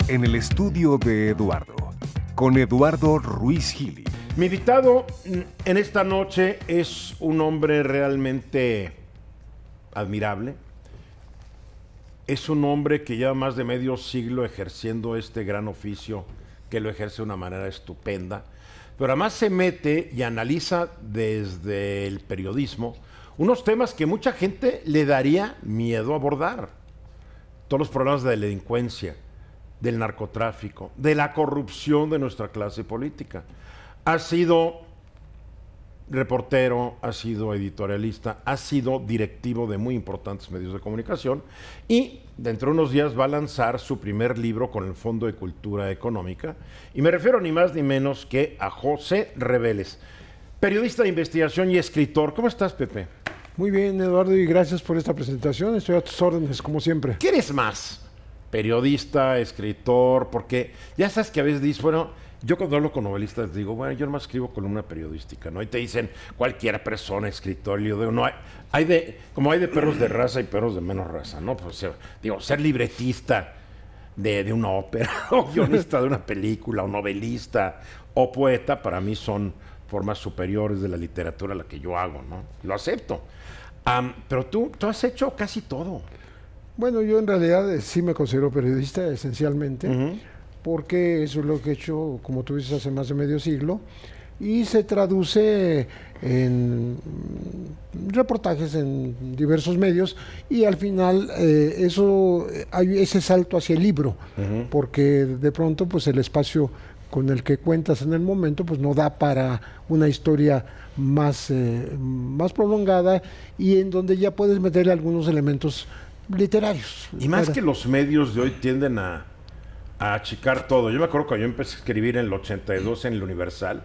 en el estudio de Eduardo, con Eduardo Ruiz Gili. Mi invitado en esta noche es un hombre realmente admirable. Es un hombre que lleva más de medio siglo ejerciendo este gran oficio, que lo ejerce de una manera estupenda. Pero además se mete y analiza desde el periodismo unos temas que mucha gente le daría miedo abordar. Todos los problemas de la delincuencia, del narcotráfico, de la corrupción de nuestra clase política. Ha sido reportero, ha sido editorialista, ha sido directivo de muy importantes medios de comunicación y dentro de unos días va a lanzar su primer libro con el Fondo de Cultura Económica. Y me refiero ni más ni menos que a José Reveles, periodista de investigación y escritor. ¿Cómo estás, Pepe? Muy bien, Eduardo, y gracias por esta presentación. Estoy a tus órdenes, como siempre. ¿Qué eres más? Periodista, escritor, porque ya sabes que a veces dices, bueno, yo cuando hablo con novelistas digo, bueno, yo nomás escribo columna periodística, ¿no? Y te dicen cualquier persona, escritor, y yo digo, no, como hay de perros de raza y perros de menos raza, ¿no? Pues digo, ser libretista de una ópera, o guionista de una película, o novelista, o poeta, para mí son formas superiores de la literatura a la que yo hago, ¿no? Lo acepto. Pero tú has hecho casi todo. Bueno, yo en realidad sí me considero periodista esencialmente, porque eso es lo que he hecho, como tú dices, hace más de medio siglo, y se traduce en reportajes en diversos medios, y al final hay ese salto hacia el libro, porque de pronto pues el espacio con el que cuentas en el momento pues no da para una historia más prolongada, y en donde ya puedes meterle algunos elementos literarios. Y más que los medios de hoy tienden a achicar todo. Yo me acuerdo cuando yo empecé a escribir en el 82 en el Universal,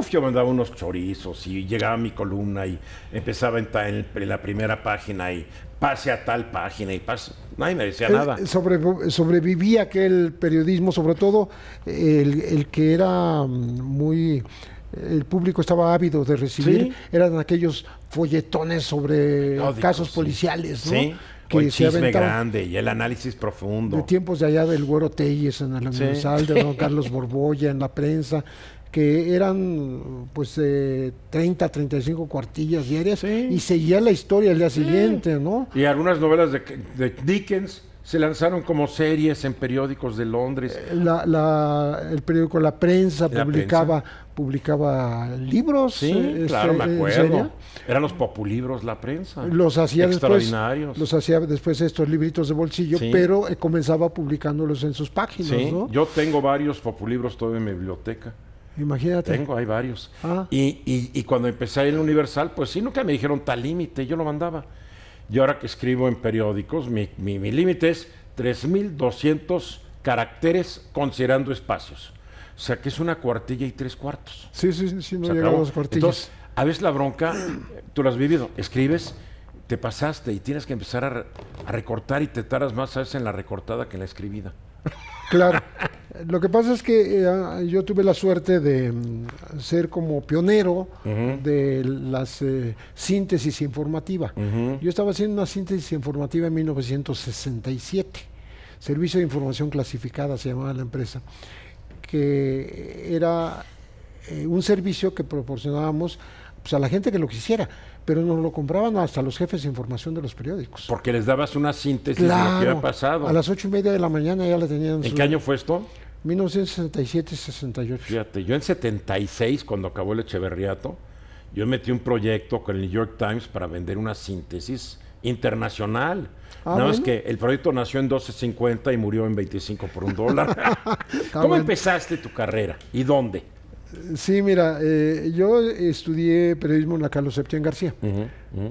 yo mandaba unos chorizos y llegaba mi columna y empezaba en la primera página y pase a tal página y pase. Nadie me decía nada. Sobrevivía aquel periodismo, sobre todo el que era muy... El público estaba ávido de recibir, ¿sí? Eran aquellos folletones sobre casos policiales, ¿no? Sí. Que el chisme grande y el análisis profundo. De tiempos de allá del Güero Telles en el Universal, de don Carlos Borbolla en la prensa, que eran pues 30, 35 cuartillas diarias, y seguía la historia al día siguiente, ¿no? Y algunas novelas de Dickens se lanzaron como series en periódicos de Londres. El periódico La Prensa publicaba libros. Sí, claro, me acuerdo. Eran los populibros La Prensa. Los hacía extraordinarios. Los hacía después estos libritos de bolsillo, pero comenzaba publicándolos en sus páginas, ¿no? Yo tengo varios populibros todavía en mi biblioteca. Imagínate. Hay varios. Y cuando empecé en el Universal, pues sí, nunca me dijeron tal límite, yo lo mandaba. Y ahora que escribo en periódicos, mi límite es 3,200 caracteres considerando espacios. O sea, que es una cuartilla y 3/4. Sí, no llega a 2 cuartillas. Entonces, a veces la bronca, tú lo has vivido, escribes, te pasaste y tienes que empezar a recortar y te tardas más a veces en la recortada que en la escribida. Claro. Lo que pasa es que yo tuve la suerte de ser como pionero de las síntesis informativa. Yo estaba haciendo una síntesis informativa en 1967. Servicio de Información Clasificada se llamaba la empresa, que era un servicio que proporcionábamos pues, a la gente que lo quisiera, pero nos lo compraban hasta los jefes de información de los periódicos. Porque les dabas una síntesis de lo que había pasado. A las 8:30 de la mañana ya la tenían. ¿En qué año fue esto? 1967-68. Fíjate, yo en 76, cuando acabó el Echeverriato, yo metí un proyecto con el New York Times para vender una síntesis internacional. Nada más que el proyecto nació en 12.50 y murió en 25 por $1. ¿Cómo empezaste tu carrera? ¿Y dónde? Sí, mira, yo estudié periodismo en la Carlos Septién García,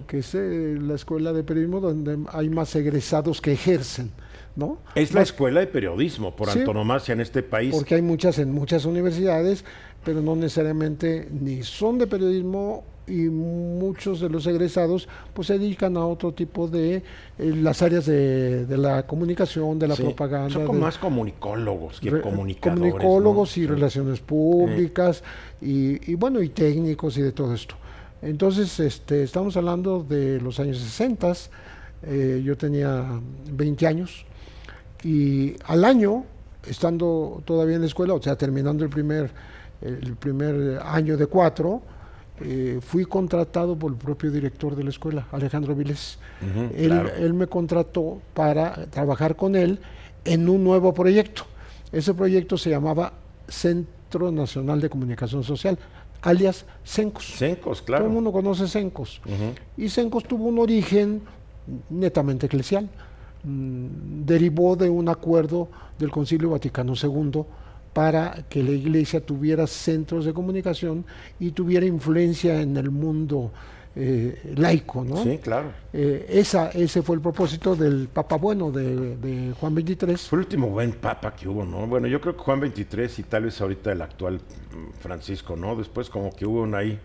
que es la escuela de periodismo donde hay más egresados que ejercen, ¿no? Es la escuela de periodismo por antonomasia en este país. Porque hay muchas en muchas universidades, pero no necesariamente ni son de periodismo, y muchos de los egresados pues se dedican a otro tipo de las áreas de la comunicación, de la propaganda. Son más comunicólogos que comunicadores. Comunicólogos, ¿no? Y relaciones públicas, y bueno, y técnicos y de todo esto. Entonces, estamos hablando de los años 60, yo tenía 20 años, y al año estando todavía en la escuela, o sea, terminando el primer año de 4, fui contratado por el propio director de la escuela, Alejandro Vilés. Él me contrató para trabajar con él en un nuevo proyecto. Ese proyecto se llamaba Centro Nacional de Comunicación Social, alias CENCOS. CENCOS, claro. Todo el mundo conoce CENCOS. Y CENCOS tuvo un origen netamente eclesial. Derivó de un acuerdo del Concilio Vaticano II para que la Iglesia tuviera centros de comunicación y tuviera influencia en el mundo laico, ¿no? Sí, claro. Ese fue el propósito del Papa Bueno, de Juan XXIII. Fue el último buen Papa que hubo, ¿no? Bueno, yo creo que Juan XXIII y tal vez ahorita el actual Francisco, ¿no? Después como que hubo ahí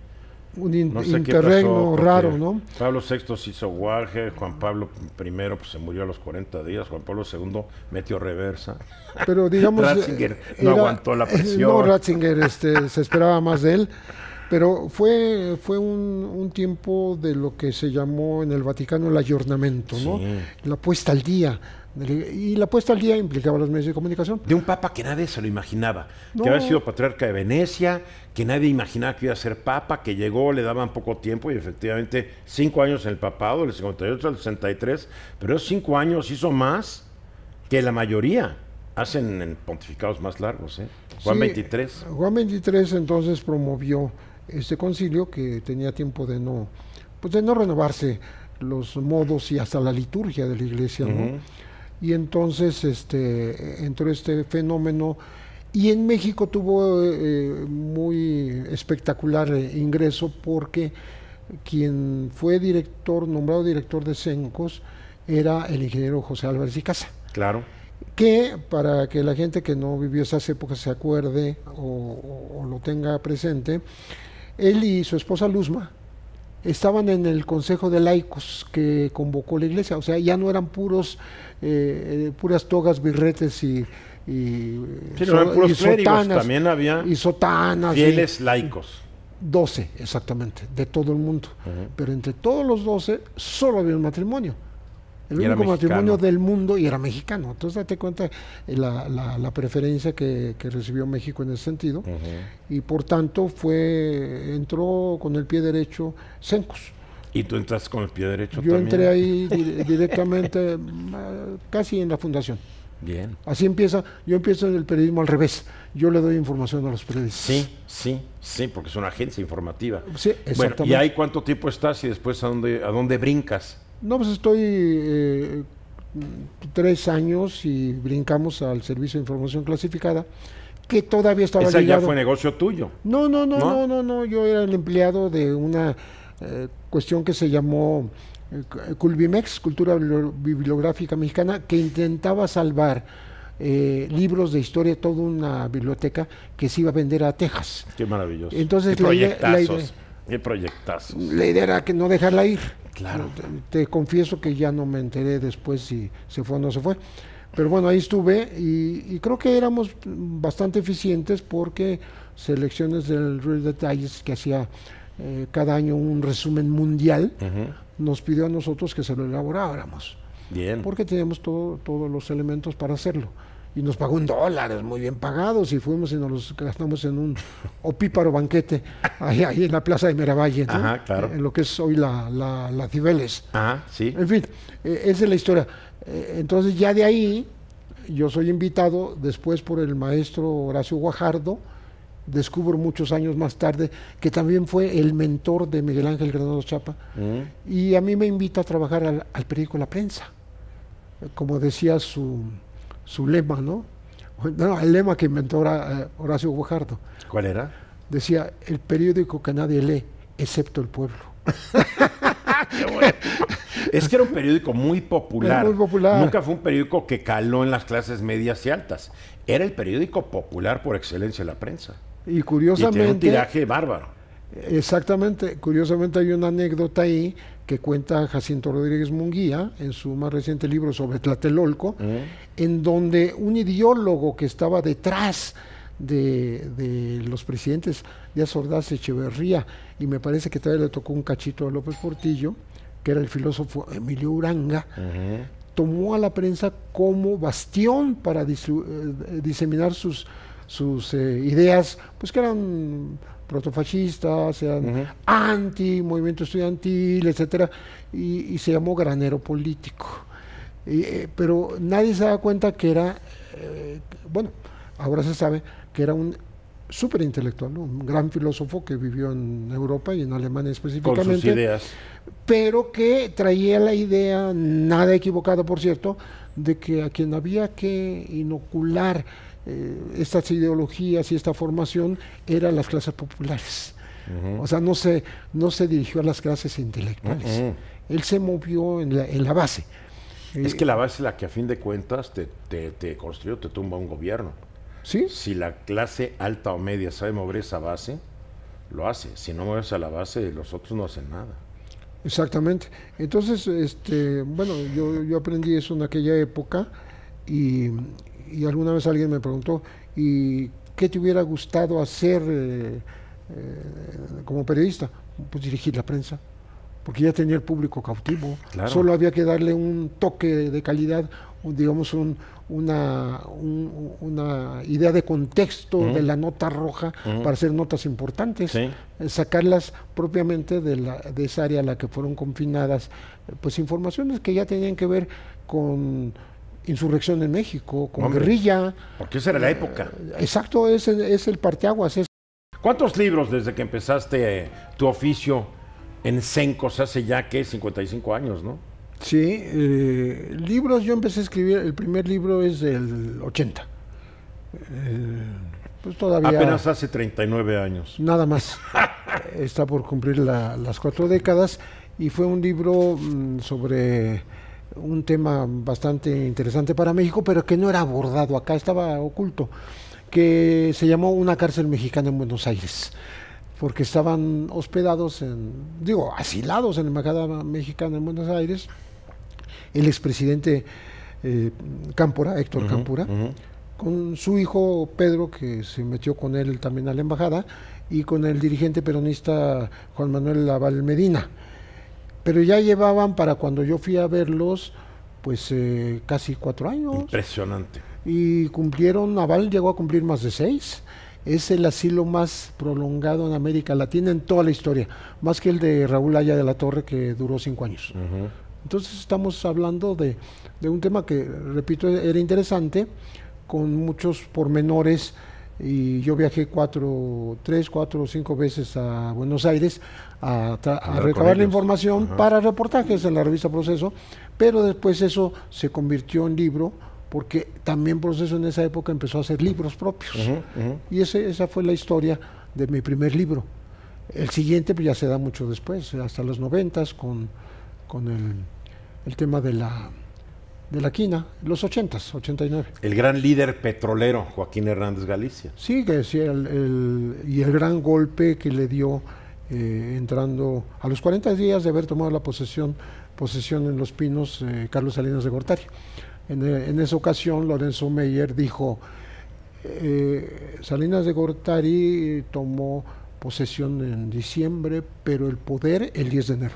un no sé interregno raro, ¿no? Pablo VI se hizo guaje, Juan Pablo I pues, se murió a los 40 días, Juan Pablo II metió reversa. Pero digamos... Ratzinger no aguantó la presión. No, Ratzinger se esperaba más de él, pero fue un tiempo de lo que se llamó en el Vaticano el ayornamiento, ¿no? Sí. La puesta al día. Y la puesta al día implicaba los medios de comunicación. De un papa que nadie se lo imaginaba, No. que había sido patriarca de Venecia, que nadie imaginaba que iba a ser papa, que llegó, le daban poco tiempo y efectivamente 5 años en el papado, del 58 al 63, pero esos 5 años hizo más que la mayoría hacen en pontificados más largos, ¿eh? Juan Sí, XXIII. Juan XXIII entonces promovió este concilio que tenía tiempo de no renovarse los modos y hasta la liturgia de la iglesia, ¿no? Y entonces entró este fenómeno y en México tuvo muy espectacular ingreso porque quien fue nombrado director de CENCOS era el ingeniero José Álvarez y Casa. Claro. Que para que la gente que no vivió esas épocas se acuerde o lo tenga presente, él y su esposa Luzma estaban en el Consejo de Laicos que convocó la iglesia, o sea, ya no eran puras togas, birretes y puros clérigos, sotanas, también había y sotanas, fieles laicos. 12 exactamente, de todo el mundo, pero entre todos los 12 solo había un matrimonio. El Y era único matrimonio mexicano. del mundo y era mexicano. Entonces date cuenta la preferencia que recibió México en ese sentido. Y por tanto entró con el pie derecho CENCOS. ¿Y tú entras con el pie derecho Yo también? entré ahí directamente, casi en la fundación. Bien. Así empieza. Yo empiezo en el periodismo al revés. Yo le doy información a los periodistas. Sí, porque es una agencia informativa. Sí, exactamente. Bueno, ¿y ahí cuánto tiempo estás y después a dónde brincas? No, pues estoy 3 años y brincamos al Servicio de Información Clasificada, que todavía estaba Esa ligado. ya fue negocio tuyo. No, yo era el empleado de una cuestión que se llamó Culbimex, Cultura Bibliográfica Mexicana, que intentaba salvar libros de historia, toda una biblioteca que se iba a vender a Texas. Qué maravilloso. Entonces, Qué proyectazos. La idea era que no dejarla ir. Claro. Te confieso que ya no me enteré después si se fue o no se fue. Pero bueno, ahí estuve y creo que éramos bastante eficientes porque Selecciones del Real Detalles, que hacía cada año un resumen mundial, nos pidió a nosotros que se lo elaboráramos. Bien. Porque teníamos todos los elementos para hacerlo. Y nos pagó en dólares, muy bien pagados, y fuimos y nos los gastamos en un opíparo banquete ahí en la Plaza de Miravalle, ¿no? Ajá, claro. En lo que es hoy la Cibeles. Ajá, sí. En fin, esa es la historia. Entonces ya de ahí yo soy invitado después por el maestro Horacio Guajardo, descubro muchos años más tarde que también fue el mentor de Miguel Ángel Granados Chapa, y a mí me invita a trabajar al periódico La Prensa, como decía su lema, ¿no? No, el lema que inventó Horacio Guajardo. ¿Cuál era? Decía, el periódico que nadie lee, excepto el pueblo. Qué bueno. Es que era un periódico muy popular. Muy popular. Nunca fue un periódico que caló en las clases medias y altas. Era el periódico popular por excelencia, La Prensa. Y Y curiosamente... tenía un tiraje bárbaro. Exactamente, curiosamente hay una anécdota ahí que cuenta Jacinto Rodríguez Munguía en su más reciente libro sobre Tlatelolco, en donde un ideólogo que estaba detrás de los presidentes Díaz Ordaz, Echeverría, y me parece que todavía le tocó un cachito a López Portillo, que era el filósofo Emilio Uranga, tomó a la prensa como bastión para diseminar sus ideas, pues que eran protofascistas, eran anti movimiento estudiantil, etcétera, y se llamó granero político. Pero nadie se da cuenta que era, bueno, ahora se sabe que era un súper intelectual, ¿no? Un gran filósofo que vivió en Europa y en Alemania específicamente. Con sus ideas. Pero que traía la idea, nada equivocada por cierto, de que a quien había que inocular estas ideologías y esta formación eran las clases populares. O sea, no se dirigió a las clases intelectuales. Él se movió en la base. Es que la base es la que a fin de cuentas te construye, te tumba un gobierno. ¿Sí? Si la clase alta o media sabe mover esa base, lo hace. Si no mueves a la base, los otros no hacen nada. Exactamente. Entonces, bueno, yo aprendí eso en aquella época y alguna vez alguien me preguntó, ¿y qué te hubiera gustado hacer como periodista? Pues dirigir la prensa, porque ya tenía el público cautivo. Claro. Solo había que darle un toque de calidad, digamos una idea de contexto de la nota roja para hacer notas importantes, sacarlas propiamente de esa área a la que fueron confinadas, pues informaciones que ya tenían que ver con insurrección en México, con guerrilla. Porque esa era la época. Exacto, es el parteaguas. ¿Cuántos libros desde que empezaste tu oficio en Cencos hace ya, ¿qué? 55 años, ¿no? Sí, libros, yo empecé a escribir, el primer libro es del 80. Pues todavía... Apenas hace 39 años. Nada más. Está por cumplir las 4 décadas y fue un libro sobre un tema bastante interesante para México, pero que no era abordado acá, estaba oculto, que se llamó Una cárcel mexicana en Buenos Aires, porque estaban hospedados asilados en la Embajada Mexicana en Buenos Aires, el expresidente Cámpora, Héctor Cámpora, con su hijo Pedro, que se metió con él también a la embajada, y con el dirigente peronista Juan Manuel Laval Medina. Pero ya llevaban, para cuando yo fui a verlos, pues casi 4 años. Impresionante. Y cumplieron, Naval llegó a cumplir más de 6. Es el asilo más prolongado en América Latina en toda la historia, más que el de Raúl Aya de la Torre, que duró 5 años. Entonces estamos hablando de un tema que, repito, era interesante, con muchos pormenores, y yo viajé 3, 4 o 5 veces a Buenos Aires a recabar la información para reportajes en la revista Proceso, pero después eso se convirtió en libro, porque también Proceso en esa época empezó a hacer libros propios. Y esa fue la historia de mi primer libro. El siguiente pues ya se da mucho después, hasta los 90s, con el tema de la quina, los 80s, 89. El gran líder petrolero, Joaquín Hernández Galicia. Sí, que sí, y el gran golpe que le dio entrando a los 40 días de haber tomado la posesión en Los Pinos, Carlos Salinas de Gortari. En esa ocasión, Lorenzo Meyer dijo, Salinas de Gortari tomó posesión en diciembre, pero el poder el 10 de enero.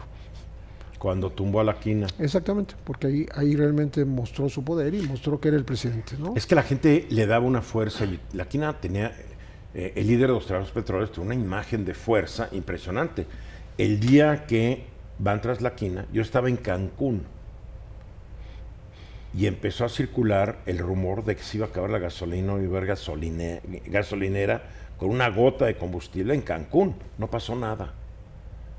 Cuando tumbó a la quina. Exactamente, porque ahí realmente mostró su poder y mostró que era el presidente, ¿no? Es que la gente le daba una fuerza, y la quina tenía, el líder de los trabajadores petroleros tenía una imagen de fuerza impresionante. El día que van tras la quina, yo estaba en Cancún y empezó a circular el rumor de que se iba a acabar la gasolina, o iba a haber gasolinera con una gota de combustible en Cancún. No pasó nada.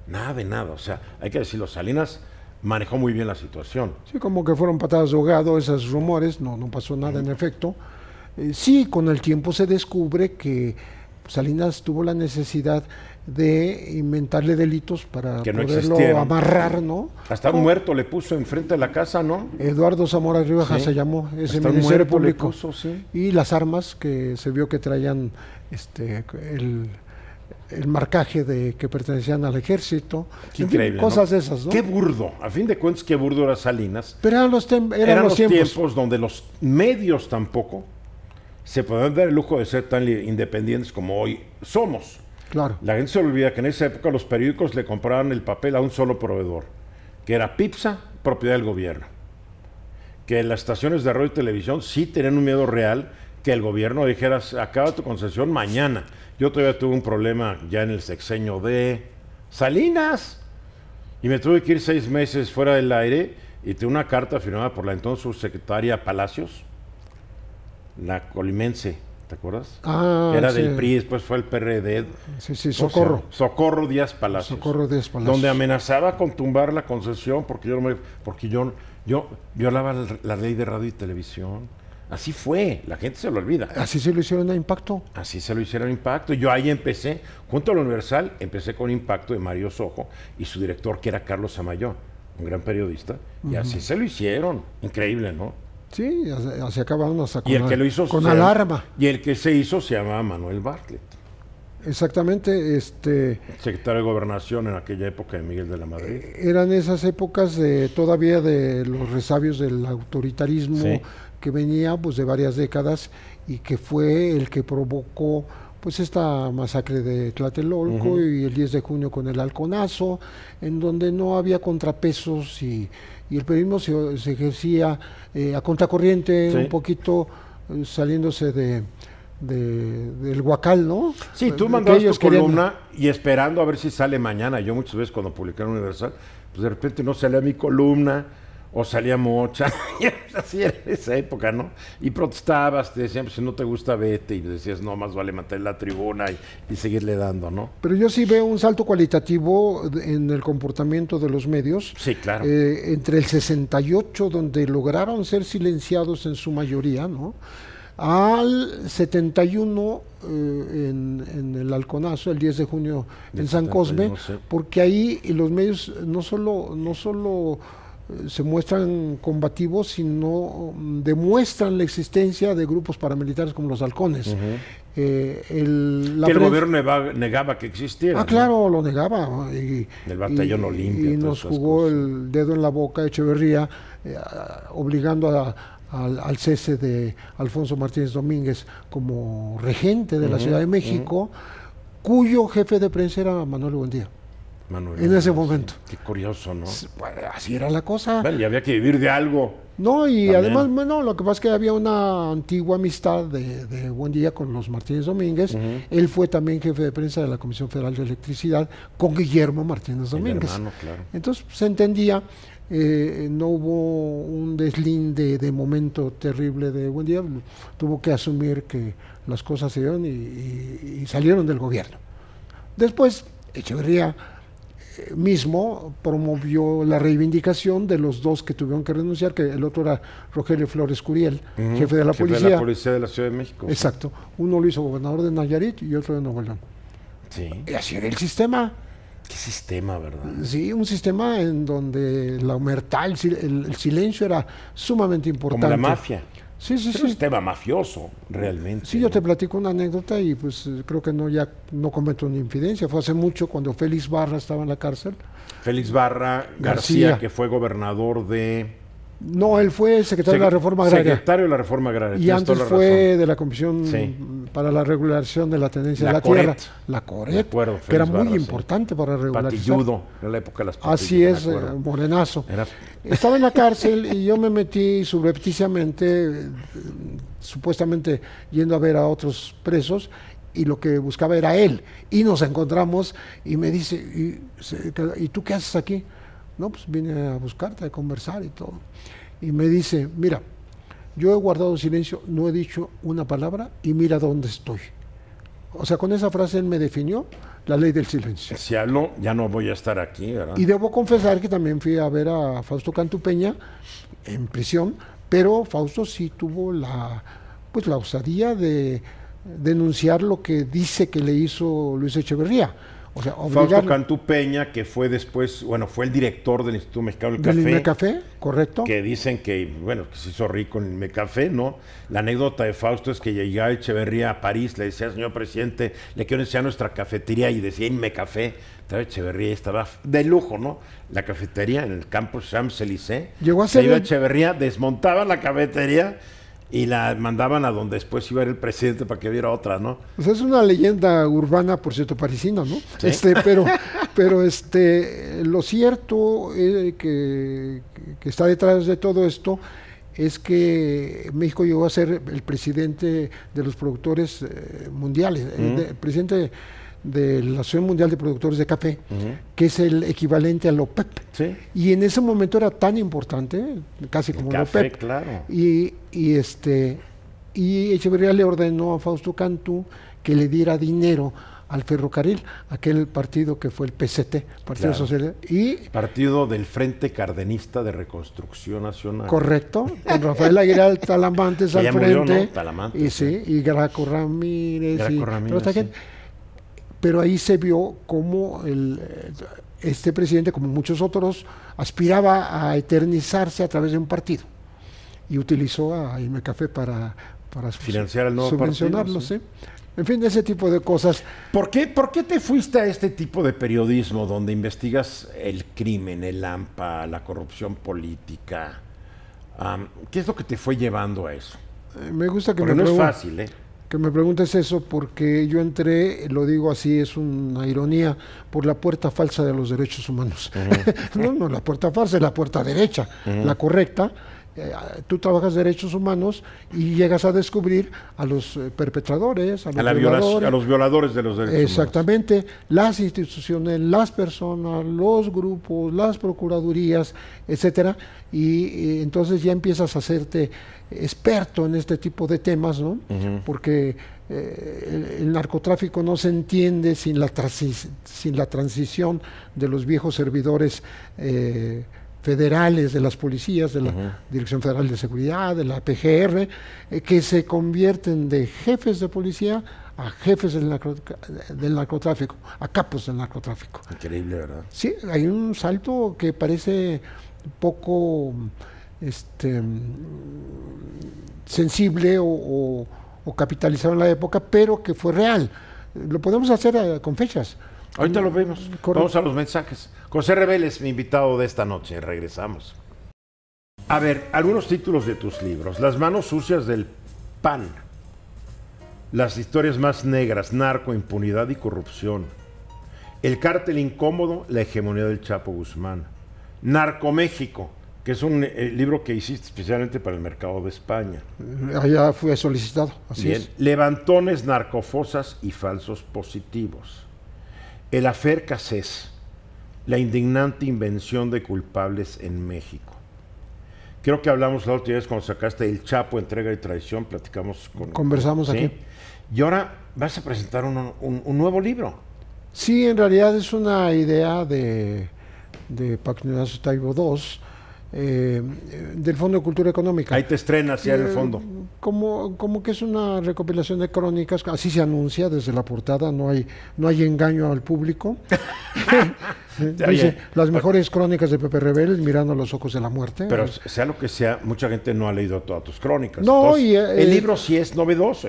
Nada de nada, o sea, hay que decirlo, Salinas manejó muy bien la situación. Sí, como que fueron patadas de ahogado esos rumores, no pasó nada en efecto. Sí, con el tiempo se descubre que Salinas tuvo la necesidad de inventarle delitos para que no poderlo amarrar, ¿no? Hasta un muerto le puso enfrente de la casa, ¿no? Eduardo Zamora Rioja se llamó, ese Ministerio Público. Puso, sí. Y las armas que se vio que traían el marcaje de que pertenecían al ejército, increíble, cosas ¿no? de esas, ¿no? Qué burdo, a fin de cuentas, qué burdo era Salinas. Pero eran los tiempos donde los medios tampoco se podían dar el lujo de ser tan independientes como hoy somos. Claro. La gente se olvida que en esa época los periódicos le compraban el papel a un solo proveedor, que era Pipsa, propiedad del gobierno. que las estaciones de radio y televisión sí tenían un miedo real que el gobierno dijera, acaba tu concesión mañana. Yo todavía tuve un problema ya en el sexenio de Salinas y me tuve que ir 6 meses fuera del aire y tuve una carta firmada por la entonces subsecretaria Palacios, la colimense, ¿te acuerdas? Ah, que era sí. del PRI, después fue el PRD. Sí, sí, Socorro. Socorro Díaz Palacios. Socorro Díaz Palacios. Donde amenazaba con tumbar la concesión porque yo violaba la ley de radio y televisión. Así fue, la gente se lo olvida. Así se lo hicieron a Impacto. Así se lo hicieron Impacto. Yo ahí empecé, junto a la Universal, empecé con Impacto de Mario Sojo y su director, que era Carlos Amayón, un gran periodista. Y así se lo hicieron. Increíble, ¿no? Sí, así acabaron hasta Y el que lo hizo con alarma. Y el que se hizo se llamaba Manuel Bartlett. Exactamente, Secretario de Gobernación en aquella época de Miguel de la Madrid. eran esas épocas todavía de los resabios del autoritarismo, Sí. que venía pues de varias décadas y que fue el que provocó pues esta masacre de Tlatelolco y el 10 de junio con el Halconazo, en donde no había contrapesos y el periodismo se ejercía a contracorriente, Sí. un poquito saliéndose del huacal, ¿no? Sí, tú Que mandabas tu ellos querían- columna y esperando a ver si sale mañana. Yo muchas veces cuando publiqué en Universal, pues de repente no salía mi columna o salía Mocha. Y así era en esa época, ¿no? Y protestabas, te decían, pues si no te gusta, vete. Y decías, no, más vale mantener la tribuna y seguirle dando, ¿no? Pero yo sí veo un salto cualitativo en el comportamiento de los medios. Sí, claro. Entre el 68, donde lograron ser silenciados en su mayoría, ¿no? Al 71 en el Halconazo, el 10 de junio en San 71, Cosme, sí. porque ahí los medios no solo se muestran combativos, sino demuestran la existencia de grupos paramilitares como los halcones. Que el gobierno negaba que existiera. Ah, ¿no? claro, lo negaba. Y, El batallón Olimpia, y todas nos esas jugó cosas. el dedo en la boca Echeverría, obligando al cese de Alfonso Martínez Domínguez como regente de la Ciudad de México, cuyo jefe de prensa era Manuel Buendía. Manuel, En ese sí. momento. Qué curioso, ¿no? Bueno, así era la cosa. Bueno, y había que vivir de algo. No, y También. además, bueno, lo que pasa es que había una antigua amistad de Buendía con los Martínez Domínguez. Él fue también jefe de prensa de la Comisión Federal de Electricidad con Guillermo Martínez El Domínguez. hermano, claro. Entonces se entendía, no hubo un deslinde de momento terrible de Buendía, tuvo que asumir que las cosas se dieron y salieron del gobierno. Después, Echeverría mismo promovió la reivindicación de los dos que tuvieron que renunciar, que el otro era Rogelio Flores Curiel, jefe de la Jefe policía. de la policía de la Ciudad de México. Exacto. Uno lo hizo gobernador de Nayarit y otro de Nuevo León. Sí. Y así era el sistema. Qué sistema, ¿verdad? Sí, un sistema en donde la omertad, el silencio era sumamente importante. Como la mafia. Sí, sí, Es un sí. sistema mafioso, realmente. Sí, yo te platico una anécdota y pues creo que ya no cometo una infidencia. Fue hace mucho cuando Félix Barra estaba en la cárcel. Félix Barra García, que fue gobernador de... No, él fue secretario de la Reforma Agraria. Secretario de la Reforma Agraria. Y tienes antes toda la fue razón. de la Comisión Sí. para la Regulación de la Tenencia La de la Coret. Tierra. La Coret. De acuerdo, que era Félix muy Barra, sí. importante para regularizar. Patilludo, en la época de las patillas. Así es, morenazo. Estaba en la cárcel y yo me metí subrepticiamente, supuestamente yendo a ver a otros presos, y lo que buscaba era él. Y nos encontramos y me dice, ¿y tú qué haces aquí? No, pues vine a buscarte, a conversar y todo. Y me dice, mira, yo he guardado silencio, no he dicho una palabra y mira dónde estoy. O sea, con esa frase él me definió la ley del silencio. Si hablo, ya no voy a estar aquí, ¿verdad? Y debo confesar que también fui a ver a Fausto Cantupeña en prisión, pero Fausto sí tuvo la osadía de denunciar lo que dice que le hizo Luis Echeverría. O sea, Fausto Cantú Peña, que fue después, fue el director del Instituto Mexicano del Café. Del INMECafé, correcto. Que dicen que se hizo rico en el INMECafé, ¿no? La anécdota de Fausto es que llegaba Echeverría a París, le decía, señor presidente, le quiero enseñar nuestra cafetería, y decía INMECafé. Estaba Echeverría, estaba de lujo, ¿no? La cafetería en el campus Champs-Élysées. Llegó a se ser iba Echeverría, desmontaba la cafetería y la mandaban a donde después iba a ir el presidente para que viera otra, ¿no? O sea, es una leyenda urbana, por cierto, parisina, ¿no? ¿Sí? Pero lo cierto que está detrás de todo esto es que México llegó a ser el presidente de los productores mundiales, el presidente de la Asociación Mundial de Productores de Café, que es el equivalente a la OPEP. Sí. Y en ese momento era tan importante, casi como la Café, OPEP. claro. Y Echeverría le ordenó a Fausto Cantú que le diera dinero al ferrocarril, aquel partido que fue el PCT, Partido Social, y Partido del Frente Cardenista de Reconstrucción Nacional. correcto, con Rafael Aguilar Talamantes Que al ya frente, murió, ¿no? Talamantes, y sí, y Graco Ramírez, Graco Ramírez, toda esta gente. Pero ahí se vio cómo este presidente, como muchos otros, aspiraba a eternizarse a través de un partido y utilizó a Jaime Café para Financiar el nuevo subvencionarlo, partido, sí. En fin, ese tipo de cosas. ¿Por qué te fuiste a este tipo de periodismo donde investigas el crimen, el AMPA, la corrupción política? ¿Qué es lo que te fue llevando a eso? Me gusta que Porque no es fácil, ¿eh? Que me preguntes eso, porque yo entré, lo digo así, es una ironía, por la puerta falsa de los derechos humanos. No, la puerta falsa es la puerta derecha, la correcta. Tú trabajas derechos humanos y llegas a descubrir a los perpetradores, a los violadores de los derechos humanos. Exactamente, las instituciones, las personas, los grupos, las procuradurías, etcétera, y entonces ya empiezas a hacerte experto en este tipo de temas, ¿no? Porque el narcotráfico no se entiende sin la transición de los viejos servidores federales, de las policías, de la Dirección Federal de Seguridad, de la PGR, que se convierten de jefes de policía a jefes del narcotráfico, a capos del narcotráfico. Increíble, ¿verdad? Sí, hay un salto que parece poco sensible o capitalizado en la época, pero que fue real. Lo podemos hacer con fechas. Ahorita lo vemos. Correcto. Vamos a los mensajes. José Reveles, mi invitado de esta noche. Regresamos. A ver, algunos títulos de tus libros. Las manos sucias del PAN. Las historias más negras, narco, impunidad y corrupción. El cártel incómodo, la hegemonía del Chapo Guzmán. Narcoméxico, que es un libro que hiciste especialmente para el mercado de España. Allá fue solicitado, así Bien. es. Levantones, narcofosas y falsos positivos. El afer Cassés, la indignante invención de culpables en México. Creo que hablamos la última vez cuando sacaste El Chapo, Entrega y Traición, Conversamos aquí. Y ahora vas a presentar un nuevo libro. Sí, en realidad es una idea de Paco Ignacio Taibo II, del Fondo de Cultura Económica. Ahí te estrenas ya en el fondo. Como que es una recopilación de crónicas, así se anuncia desde la portada, no hay engaño al público. Dice, las mejores crónicas de Pepe Reveles mirando a los ojos de la muerte. Pero sea lo que sea, mucha gente no ha leído todas tus crónicas. No, entonces, el libro sí es novedoso,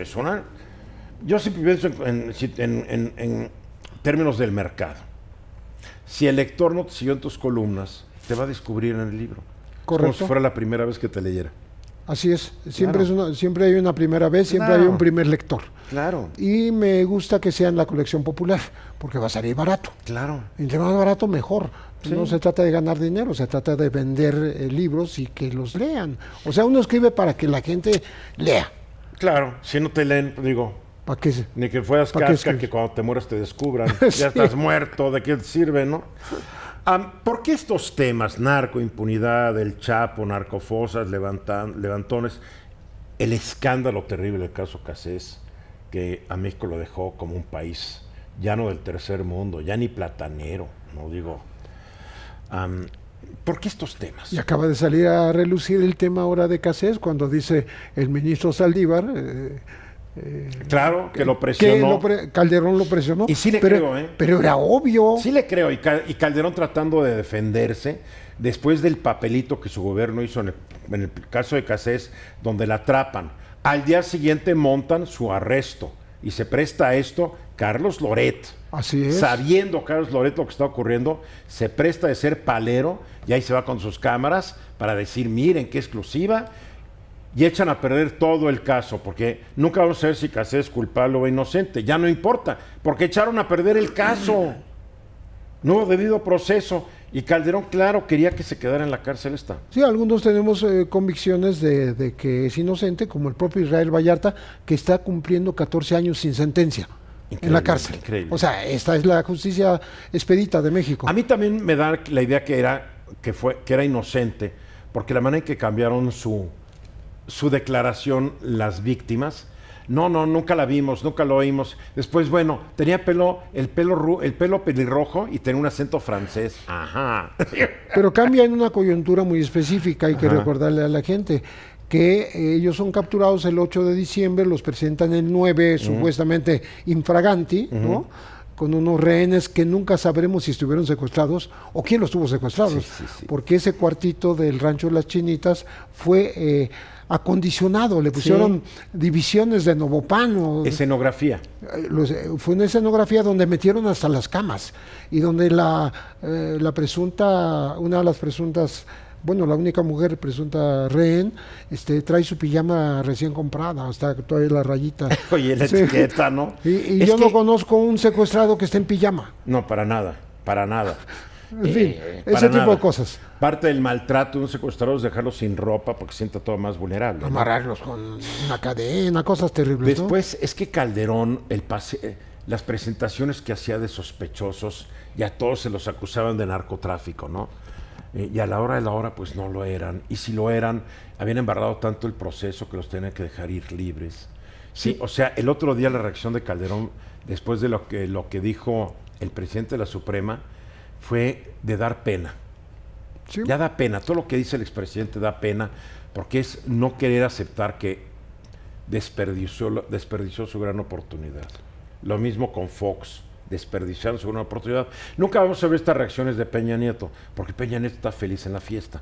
yo siempre pienso en términos del mercado. Si el lector no te siguió en tus columnas, te va a descubrir en el libro. Correcto. Como si fuera la primera vez que te leyera. Así es, siempre hay una primera vez, siempre hay un primer lector. Claro. Y me gusta que sea en la colección popular, porque va a salir barato. Claro. Entre más barato, mejor. Sí. No se trata de ganar dinero, se trata de vender libros y que los lean. O sea, uno escribe para que la gente lea. Claro, si no te leen, digo, ¿Para qué? ni que fueras Kafka, que cuando te mueras te descubran. Sí. Ya estás muerto, ¿de qué te sirve, no? ¿Por qué estos temas, narco, impunidad, el Chapo, narcofosas, levantones, el escándalo terrible del caso Cassés, que a México lo dejó como un país ya no del tercer mundo, ya ni platanero, no digo? ¿Por qué estos temas? Y acaba de salir a relucir el tema ahora de Cassés cuando dice el ministro Saldívar... claro, que lo presionó. Calderón lo presionó. Y sí le creo, ¿eh? Pero era obvio. Sí le creo. Y Calderón tratando de defenderse después del papelito que su gobierno hizo en el caso de Cassés, donde la atrapan. Al día siguiente montan su arresto. Y se presta a esto Carlos Loret. Así es. Sabiendo Carlos Loret lo que está ocurriendo, se presta de ser palero y ahí se va con sus cámaras para decir, miren qué exclusiva. Y echan a perder todo el caso, porque nunca vamos a ver si Cassés es culpable o inocente. Ya no importa, porque echaron a perder el caso. No hubo debido proceso. Y Calderón, claro, quería que se quedara en la cárcel esta. Sí, algunos tenemos convicciones de que es inocente, como el propio Israel Vallarta, que está cumpliendo 14 años sin sentencia en la cárcel. Increíble. O sea, esta es la justicia expedita de México. A mí también me da la idea que era inocente, porque la manera en que cambiaron su declaración las víctimas, nunca la vimos, nunca lo oímos. Después, bueno, tenía el pelo pelirrojo y tenía un acento francés. Ajá. Pero cambia en una coyuntura muy específica, hay que recordarle a la gente que ellos son capturados el 8 de diciembre, los presentan el 9, supuestamente infraganti, ¿no? Con unos rehenes que nunca sabremos si estuvieron secuestrados o quién los tuvo secuestrados, Sí. porque ese cuartito del Rancho de las Chinitas fue acondicionado, le pusieron divisiones de Novopan. Escenografía. Fue una escenografía donde metieron hasta las camas y donde una de las presuntas, bueno, la única mujer presunta rehén, trae su pijama recién comprada, hasta todavía la rayita. Oye, la etiqueta, ¿no? Y yo no conozco un secuestrado que esté en pijama. No, para nada. En fin, ese tipo de cosas. Parte del maltrato de un secuestrador es dejarlos sin ropa porque sienta todo más vulnerable, ¿no? Amarrarlos con una cadena, cosas terribles. Después, es que Calderón, las presentaciones que hacía de sospechosos, ya todos se los acusaban de narcotráfico, ¿no? Y a la hora de la hora, pues no lo eran. Y si lo eran, habían embarrado tanto el proceso que los tenían que dejar ir libres. Sí, o sea, el otro día la reacción de Calderón, después de lo que dijo el presidente de la Suprema, fue de dar pena. Sí. Ya da pena. Todo lo que dice el expresidente da pena, porque es no querer aceptar que desperdició su gran oportunidad. Lo mismo con Fox. Desperdiciaron su gran oportunidad. Nunca vamos a ver estas reacciones de Peña Nieto, porque Peña Nieto está feliz en la fiesta.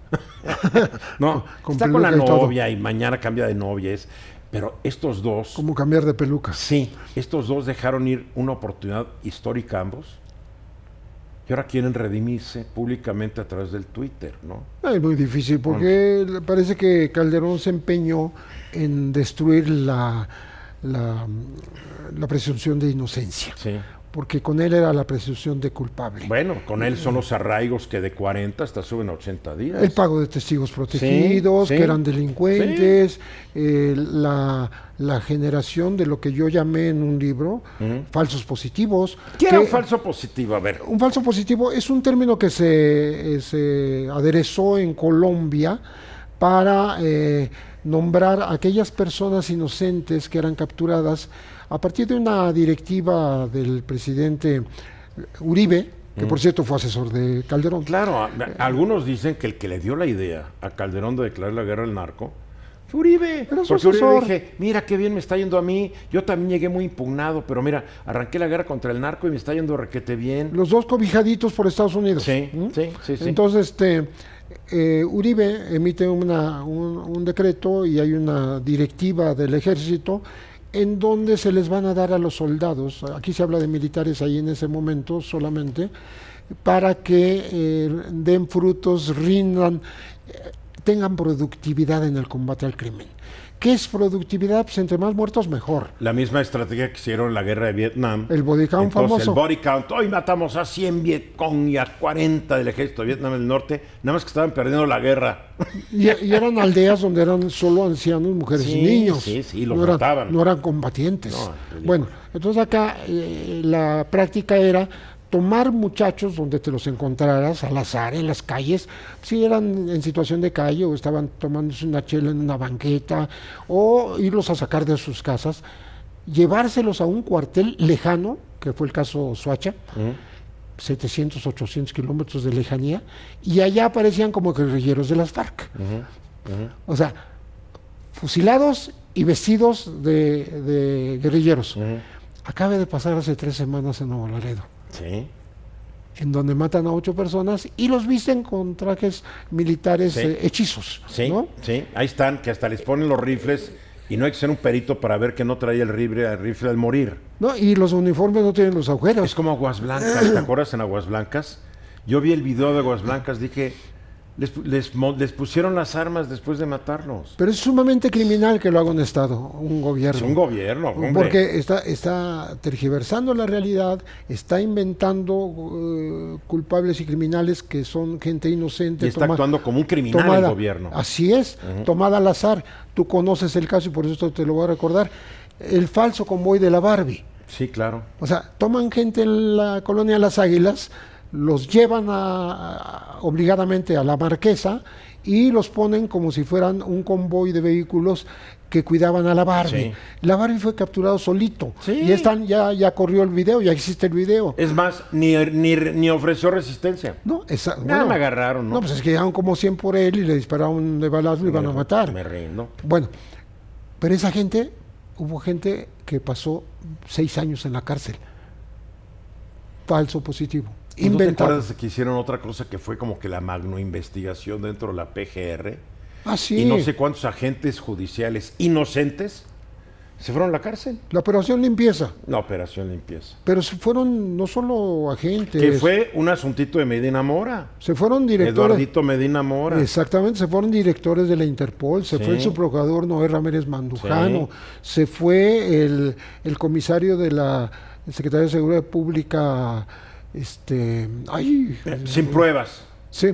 No, está con la novia y mañana cambia de novia. Pero estos dos... Como cambiar de peluca. Sí, estos dos dejaron ir una oportunidad histórica ambos y ahora quieren redimirse públicamente a través del Twitter, ¿no? Es muy difícil, porque parece que Calderón se empeñó en destruir la presunción de inocencia. Sí. Porque con él era la presunción de culpable. Bueno, con él son los arraigos que de 40 hasta suben a 80 días. El pago de testigos protegidos, que eran delincuentes, la generación de lo que yo llamé en un libro, falsos positivos. ¿Qué era un falso positivo? A ver. Un falso positivo es un término que se aderezó en Colombia para nombrar a aquellas personas inocentes que eran capturadas a partir de una directiva del presidente Uribe, que por cierto fue asesor de Calderón. Claro, algunos dicen que el que le dio la idea a Calderón de declarar la guerra al narco fue Uribe. Pero porque Uribe dije, mira qué bien me está yendo a mí, yo también llegué muy impugnado, pero mira, arranqué la guerra contra el narco y me está yendo requete bien. Los dos cobijaditos por Estados Unidos. Sí. Entonces, Uribe emite un decreto y hay una directiva del ejército en donde se les van a dar a los soldados, aquí se habla de militares ahí en ese momento solamente, para que den frutos, rindan, tengan productividad en el combate al crimen. ¿Qué es productividad? Pues entre más muertos, mejor. La misma estrategia que hicieron en la guerra de Vietnam. El body count famoso. El body count. Hoy matamos a 100 Vietcong y a 40 del ejército de Vietnam del Norte, nada más que estaban perdiendo la guerra. Y eran aldeas donde eran solo ancianos, mujeres y niños. Sí, los mataban. No eran combatientes. Bueno, entonces acá la práctica era tomar muchachos donde te los encontraras al azar en las calles, si eran en situación de calle o estaban tomándose una chela en una banqueta, o irlos a sacar de sus casas, llevárselos a un cuartel lejano, que fue el caso Soacha, 700, 800 kilómetros de lejanía, y allá aparecían como guerrilleros de las FARC. O sea, fusilados y vestidos de guerrilleros. Acaba de pasar hace 3 semanas en Nuevo Laredo. Sí. En donde matan a 8 personas y los visten con trajes militares hechizos. Sí, ¿no? Sí, ahí están, que hasta les ponen los rifles y no hay que ser un perito para ver que no trae el rifle al morir. No, y los uniformes no tienen los agujeros. Es como Aguas Blancas, ¿te acuerdas en Aguas Blancas? Yo vi el video de Aguas Blancas, dije, Les pusieron las armas después de matarlos. Pero es sumamente criminal que lo haga un Estado, un gobierno. Es un gobierno, hombre. Porque está tergiversando la realidad, está inventando culpables y criminales que son gente inocente. Y está actuando como un criminal el gobierno. Así es, tomada al azar. Tú conoces el caso y por eso te lo voy a recordar. El falso convoy de la Barbie. Sí, claro. O sea, toman gente en la colonia Las Águilas, los llevan obligadamente a la Marquesa y los ponen como si fueran un convoy de vehículos que cuidaban a la Barbie. Sí. La Barbie fue capturado solito. Sí. Y ya corrió el video, ya existe el video. Es más, ni ofreció resistencia. No, nada, me agarraron, ¿no? No, pues es que llegaron como 100 por él y le dispararon de balazo y iban a matar. Me rindo. Bueno, pero esa gente, hubo gente que pasó 6 años en la cárcel. Falso positivo. ¿No te acuerdas de que hicieron otra cosa que fue como que la magno investigación dentro de la PGR? Ah, sí. Y no sé cuántos agentes judiciales inocentes se fueron a la cárcel. La operación limpieza. La operación limpieza. Pero se fueron no solo agentes. Que fue un asuntito de Medina Mora. Se fueron directores. Eduardito Medina Mora. Exactamente, se fueron directores de la Interpol, se fue el subprocurador Noé Ramírez Mandujano, se fue el comisario de la Secretaría de Seguridad Pública. Sin pruebas. Sí.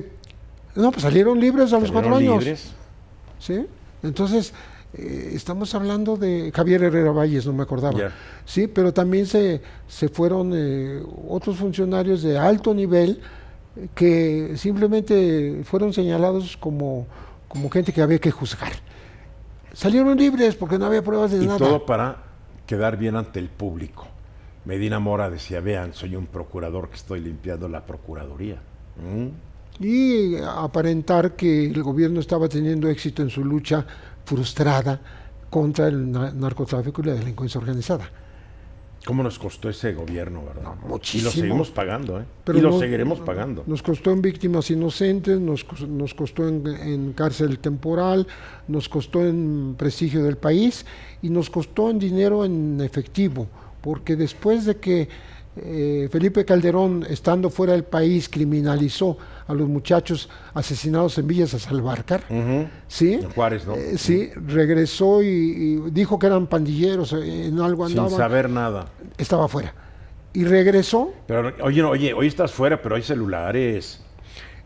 No, pues salieron libres a los 4 años. Libres. Sí. Entonces, estamos hablando de Javier Herrera Valles, no me acordaba. Yeah. Sí, pero también se fueron otros funcionarios de alto nivel que simplemente fueron señalados como gente que había que juzgar. Salieron libres porque no había pruebas de nada. Y todo para quedar bien ante el público. Medina Mora decía, vean, soy un procurador que estoy limpiando la procuraduría. Y aparentar que el gobierno estaba teniendo éxito en su lucha frustrada contra el narcotráfico y la delincuencia organizada. ¿Cómo nos costó ese gobierno, verdad? No, muchísimo. Y lo seguimos pagando, ¿eh? Pero y lo seguiremos pagando. Nos costó en víctimas inocentes, nos costó en cárcel temporal, nos costó en prestigio del país y nos costó en dinero en efectivo. Porque después de que Felipe Calderón, estando fuera del país, criminalizó a los muchachos asesinados en Villas Asalbarcar, ¿sí? En Juárez, ¿no? Sí, regresó y dijo que eran pandilleros, en algo andaban. Sin saber nada. Estaba fuera. Y regresó. Pero, oye, hoy estás fuera, pero hay celulares.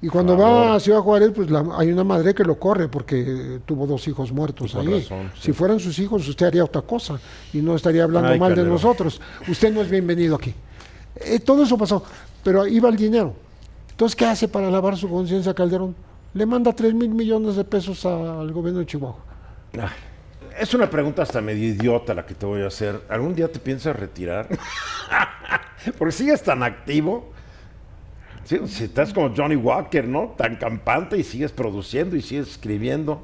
Y cuando va a Ciudad Juárez, pues hay una madre que lo corre porque tuvo 2 hijos muertos ahí. Razón, sí. Si fueran sus hijos, usted haría otra cosa y no estaría hablando mal Calderón de nosotros. Usted no es bienvenido aquí. Todo eso pasó, pero iba el dinero. Entonces, ¿qué hace para lavar su conciencia Calderón? Le manda 3,000 millones de pesos al gobierno de Chihuahua. Es una pregunta hasta medio idiota la que te voy a hacer. ¿Algún día te piensas retirar? Porque sigues tan activo. Sí, si estás como Johnny Walker, ¿no? Tan campante y sigues produciendo y sigues escribiendo.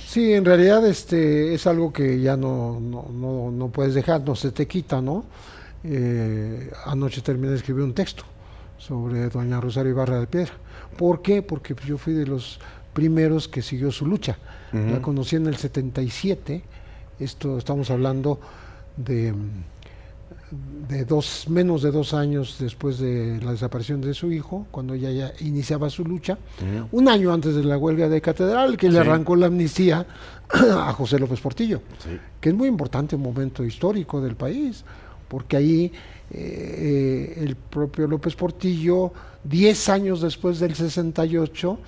Sí, en realidad es algo que ya no puedes dejar, no se te quita, ¿no? Anoche terminé de escribir un texto sobre doña Rosario Ibarra de Piedra. ¿Por qué? Porque yo fui de los primeros que siguió su lucha. La conocí en el 77, estamos hablando de menos de 2 años después de la desaparición de su hijo, cuando ella ya iniciaba su lucha, un año antes de la huelga de Catedral, que le arrancó la amnistía a José López Portillo, que es muy importante, un momento histórico del país, porque ahí el propio López Portillo, 10 años después del 68,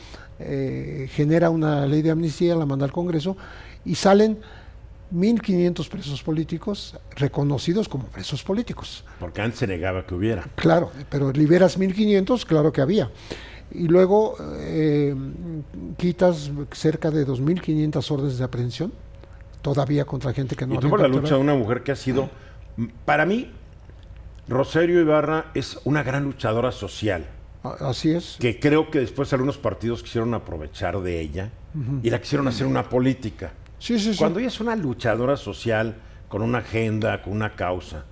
genera una ley de amnistía, la manda al Congreso, y salen 1,500 presos políticos reconocidos como presos políticos. Porque antes se negaba que hubiera. Claro, pero liberas 1,500, claro que había. Y luego quitas cerca de 2,500 órdenes de aprehensión, todavía contra gente que no... Y tuvo la lucha de una mujer que ha sido, para mí, Rosario Ibarra es una gran luchadora social. Así es. Que creo que después algunos partidos quisieron aprovechar de ella y la quisieron hacer una política. Sí. Cuando ella es una luchadora social con una agenda, con una causa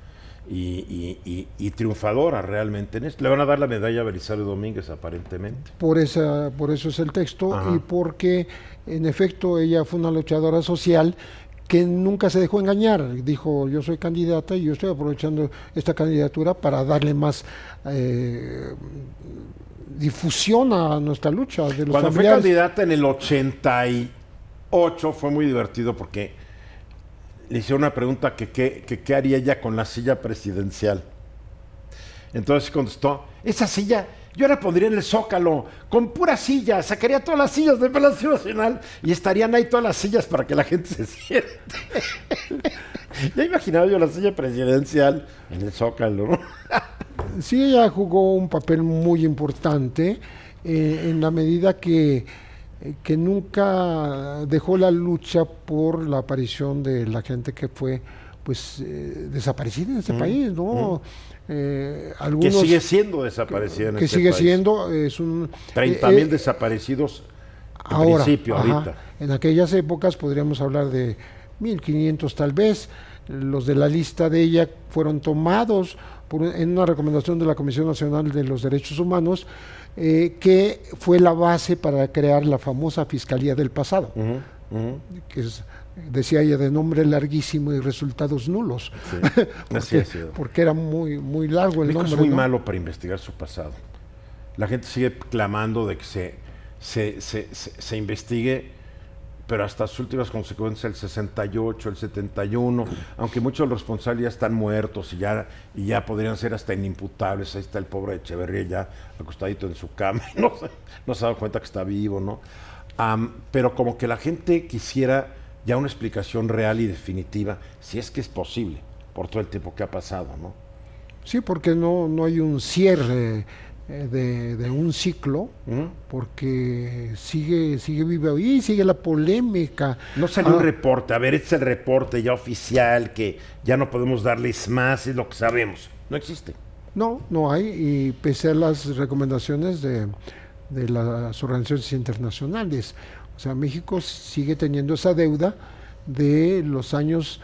y triunfadora realmente en esto. Le van a dar la medalla a Belisario Domínguez aparentemente. Por eso es el texto. Y porque en efecto ella fue una luchadora social que nunca se dejó engañar. Dijo, yo soy candidata y yo estoy aprovechando esta candidatura para darle más difusión a nuestra lucha de los Cuando fue familiares. candidata en el 88 fue muy divertido porque le hicieron una pregunta que qué haría ella con la silla presidencial. Entonces contestó, esa silla yo la pondría en el Zócalo, con pura silla, sacaría todas las sillas del Palacio Nacional y estarían ahí todas las sillas para que la gente se siente. Ya imaginaba yo la silla presidencial en el Zócalo, ¿no? Sí, ella jugó un papel muy importante en la medida que nunca dejó la lucha por la aparición de la gente que fue pues desaparecida en este país, ¿no? Algunos, que sigue siendo desaparecida en que este sigue país. siendo, es un 30,000 desaparecidos en principio, ajá, ahorita. en aquellas épocas podríamos hablar de 1,500 tal vez. Los de la lista de ella fueron tomados en una recomendación de la Comisión Nacional de los Derechos Humanos, que fue la base para crear la famosa Fiscalía del Pasado, que decía ella, de nombre larguísimo y resultados nulos, Sí. porque era muy, muy largo el México nombre. es muy ¿no? malo para investigar su pasado. La gente sigue clamando de que se investigue, pero hasta sus últimas consecuencias, el 68, el 71, aunque muchos de los responsables ya están muertos y ya podrían ser hasta inimputables. Ahí está el pobre Echeverría ya acostadito en su cama, no se ha dado cuenta que está vivo, ¿no? Pero como que la gente quisiera ya una explicación real y definitiva, si es que es posible, por todo el tiempo que ha pasado, ¿no? Sí, porque no hay un cierre de un ciclo, porque sigue vivo y sigue la polémica. No salió un reporte, a ver, este es el reporte ya oficial, que ya no podemos darles más, es lo que sabemos. No existe. No hay, y pese a las recomendaciones de las organizaciones internacionales. O sea, México sigue teniendo esa deuda de los años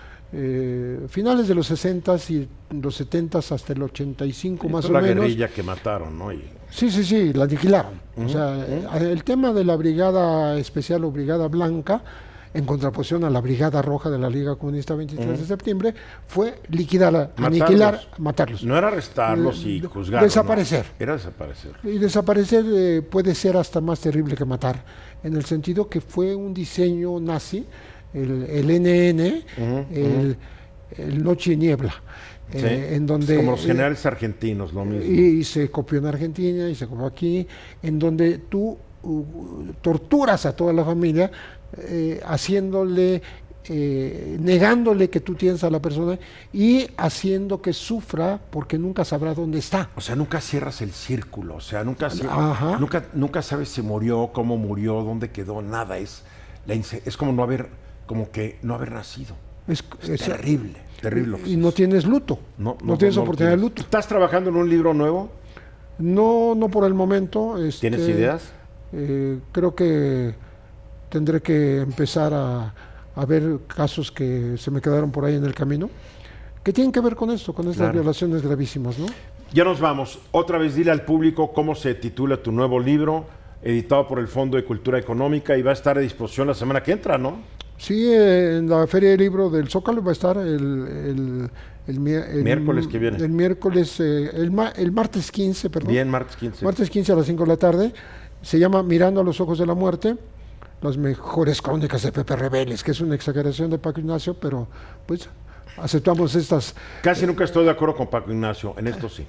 finales de los 60s y los 70s hasta el 85 más o la menos. La guerrilla que mataron, ¿no? Sí, la aniquilaron. O sea, el tema de la Brigada Especial o Brigada Blanca, en contraposición a la Brigada Roja de la Liga Comunista 23 de septiembre, fue liquidar, aniquilar, matarlos. No era arrestarlos y juzgarlos. Desaparecer. No, era desaparecer. Y desaparecer puede ser hasta más terrible que matar, en el sentido que fue un diseño nazi, el NN, el Noche y Niebla. Sí, en donde, como los generales argentinos, lo mismo. Y se copió en Argentina y se copió aquí, en donde tú torturas a toda la familia, haciéndole, negándole que tú tienes a la persona y haciendo que sufra porque nunca sabrá dónde está. O sea, nunca cierras el círculo, o sea, nunca sabes si murió, cómo murió, dónde quedó, nada. Es como no haber nacido. Es terrible. Terrible. Y no tienes luto. No tienes oportunidad de luto. ¿Estás trabajando en un libro nuevo? No por el momento. ¿Tienes ideas? Creo que tendré que empezar a ver casos que se me quedaron por ahí en el camino, que tienen que ver con esto, con estas violaciones gravísimas, ¿no? Ya nos vamos. Otra vez dile al público cómo se titula tu nuevo libro, editado por el Fondo de Cultura Económica, y va a estar a disposición la semana que entra, ¿no? Sí, en la Feria del Libro del Zócalo va a estar el miércoles que viene. El miércoles, el martes 15, perdón. Bien, martes 15. Martes 15 a las 5 de la tarde. Se llama Mirando a los ojos de la muerte, las mejores crónicas de Pepe Rebeles, que es una exageración de Paco Ignacio, pero pues aceptamos estas. Casi nunca estoy de acuerdo con Paco Ignacio, en esto sí.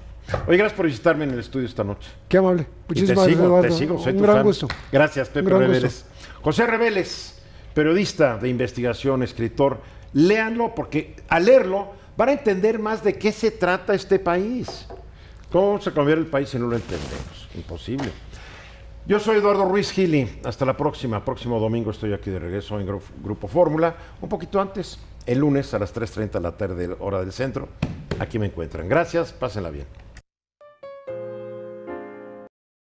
Oye, gracias por visitarme en el estudio esta noche. Qué amable. Muchísimas gracias. Te sigo, soy un tu gran fan. gusto. Gracias, Pepe Rebeles. José Rebeles, periodista de investigación, escritor. Léanlo, porque al leerlo van a entender más de qué se trata este país. ¿Cómo vamos a cambiar el país si no lo entendemos? Imposible. Yo soy Eduardo Ruiz Gili. Hasta la próxima. Próximo domingo estoy aquí de regreso en Grupo Fórmula. Un poquito antes, el lunes a las 3:30 de la tarde, hora del centro. Aquí me encuentran. Gracias. Pásenla bien.